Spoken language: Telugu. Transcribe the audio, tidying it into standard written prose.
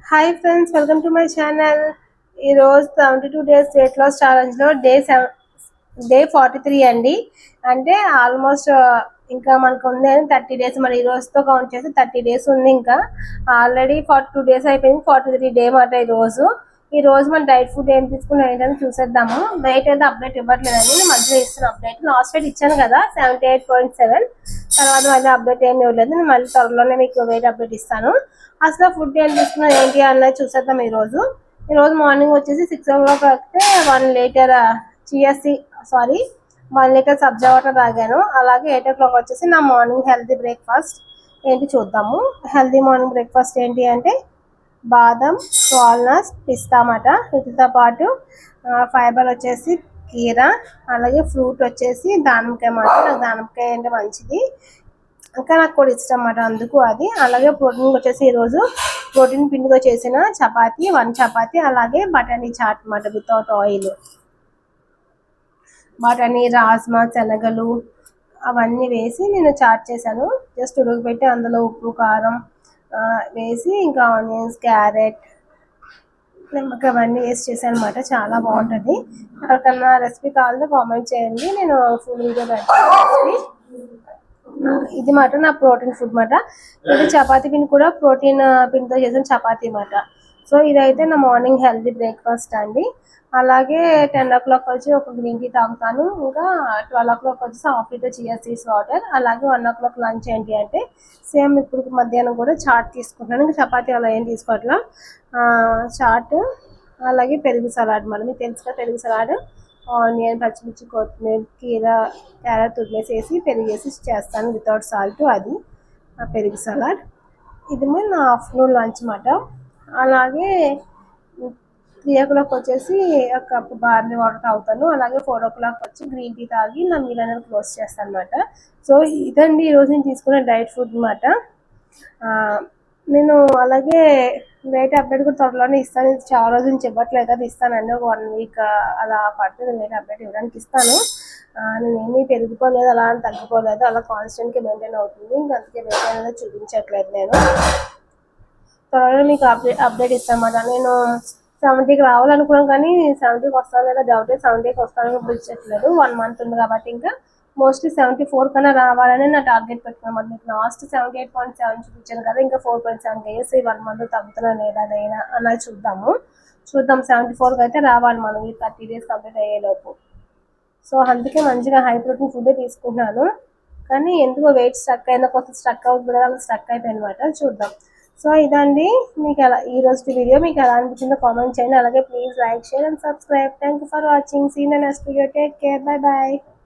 Hi friends, welcome to my channel. ఈరోజు 72 డేస్ వెయిట్ లాస్ ఛాలెంజ్లో డే 43 అండి. అంటే ఆల్మోస్ట్ ఇంకా మనకు ఉంది అని 30 డేస్, మరి ఈ రోజుతో కౌంట్ చేసి 30 డేస్ ఉంది. ఇంకా ఆల్రెడీ 42 డేస్ అయిపోయింది, 43 డే మాట ఈ రోజు మన డైట్ ఫుడ్ ఏం తీసుకుని ఏంటని చూసేద్దాము. వెయిట్ అయితే అప్డేట్ ఇవ్వట్లేదండి, నేను మధ్యలో ఇస్తాను అప్డేట్. లాస్ట్ వెయిట్ ఇచ్చాను కదా 78.7, తర్వాత మళ్ళీ అప్డేట్ ఏమి ఇవ్వలేదు. నేను మళ్ళీ త్వరలోనే మీకు వెయిట్ అప్డేట్ ఇస్తాను. అసలు ఫుడ్ ఏం తీసుకున్నా ఏంటి అన్నది చూసేద్దాం. ఈరోజు మార్నింగ్ వచ్చేసి 6 o'clock అయితే 1 లీటర్ సారీ 1 లీటర్ సబ్జా వాటర్ తాగాను. అలాగే 8 o'clock వచ్చేసి నా మార్నింగ్ హెల్తీ బ్రేక్ఫాస్ట్ ఏంటి చూద్దాము. హెల్తీ మార్నింగ్ బ్రేక్ఫాస్ట్ ఏంటి అంటే బాదం, వాల్నట్స్, పిస్తా అన్నమాట. వీటితో పాటు ఫైబర్ వచ్చేసి కీరా, అలాగే ఫ్రూట్ వచ్చేసి దానిమ్మకాయ అన్నమాట. నాకు దానిమ్మకాయ అంటే మంచిది, ఇంకా నాకు కూడా ఇష్టం అన్నమాట, అందుకు అది. అలాగే ప్రోటీన్ వచ్చేసి ఈరోజు ప్రోటీన్ పిండితో చేసిన చపాతీ, 1 చపాతీ, అలాగే బఠానీ చాట్ అన్నమాట వితౌట్ ఆయిల్. బఠానీ, రాజ్మా, శనగలు అవన్నీ వేసి నేను చాట్ చేశాను. జస్ట్ ఉడకబెట్టి అందులో ఉప్పు, కారం వేసి ఇంకా ఆనియన్స్, క్యారెట్, నిమ్మకాయ అవన్నీ వేసి చేశాను అన్నమాట. చాలా బాగుంటుంది. ఎవరికన్నా రెసిపీ కావాలంటే కామెంట్ చేయండి, నేను ఫుల్ వీడియో పెడతాను. ఇది మాట నా ప్రోటీన్ ఫుడ్ మాట. ఇది చపాతీ పిండి కూడా ప్రోటీన్ పిండితో చేసిన చపాతీ మాట. సో ఇదైతే నా మార్నింగ్ హెల్తీ బ్రేక్ఫాస్ట్ అండి. అలాగే 10 o'clock వచ్చి ఒక గ్రీన్ టీ తాగుతాను. ఇంకా 12 o'clock వచ్చేసి half litre chia seeds water. అలాగే 1 o'clock లంచ్ ఏంటి అంటే సేమ్ ఇప్పుడు మధ్యాహ్నం కూడా చాట్ తీసుకుంటాను. ఇంకా చపాతీ అలా ఏం తీసుకోవట్లా, చాట్. అలాగే పెరుగు సలాడ్, మళ్ళీ మీకు తెలుసుగా పెరుగు సలాడ్, ఆనియన్, పచ్చిమిర్చి, కొత్తిమీర, కీరా, క్యారెట్ తురిమేసేసి పెరిగేసి చేస్తాను వితౌట్ సాల్ట్. అది ఆ పెరుగు సలాడ్. ఇది నా ఆఫ్టర్నూన్ లంచ్ మాట. అలాగే 3 o'clock వచ్చేసి ఒక కప్పు బార్లీ వాటర్ తాగుతాను. అలాగే 4 o'clock వచ్చి గ్రీన్ టీ తాగి నా మీల్ అనేది క్లోజ్ చేస్తాను అనమాట. సో ఇదండి ఈరోజు నేను తీసుకునే డైట్ ఫుడ్ అనమాట. నేను అలాగే వెయిట్ అప్డేట్ కూడా త్వరలోనే ఇస్తాను. ఇది చాలా రోజుల నుంచి ఇవ్వట్లేదు కదా, ఇస్తానండి. ఒక 1 week అలా పడుతుంది వెయిట్ అప్డేట్ ఇవ్వడానికి. ఇస్తాను. నేనేమీ పెరిగిపోలేదు, అలా అని తగ్గిపోలేదు, అలా కాన్స్టెంట్గా మెయింటైన్ అవుతుంది. ఇంకా అందుకే వెయిట్ అనేది చూపించట్లేదు నేను. త్వరలో మీకు అప్డేట్ ఇస్తామన్నమాట. నేను 70కి రావాలనుకున్నాను, కానీ 70కి వస్తాను లేదా డౌట్. 70కి వస్తానని పిలిచట్లేదు, 1 month ఉంది కాబట్టి. ఇంకా మోస్ట్లీ 74 కన్నా రావాలని నా టార్గెట్ పెట్టుకున్నాను. మీకు లాస్ట్ 78.7 చూపించాను కదా, ఇంకా 4.7 kgs 1 month తగ్గుతున్నాను లేదా అయినా అలా చూద్దాం. 74కి అయితే రావాలి మనం ఈ 30 days కంప్లీట్ అయ్యేలోపు. సో అందుకే మంచిగా హై ప్రోటీన్ ఫుడ్ తీసుకుంటున్నాను. కానీ ఎందుకో వెయిట్ స్ట్రక్ అయినా కొంచెం స్ట్రక్ అవుతుంది కదా, అలా స్ట్రక్ అయిపోయింది అనమాట. చూద్దాం. సో ఇదండి మీకు ఎలా ఈ రోజు వీడియో మీకు ఎలా అనిపించిందో కామెంట్ చేయండి. అలాగే please like, share and subscribe. Thank you for watching. See you in the next video. Take care. Bye bye.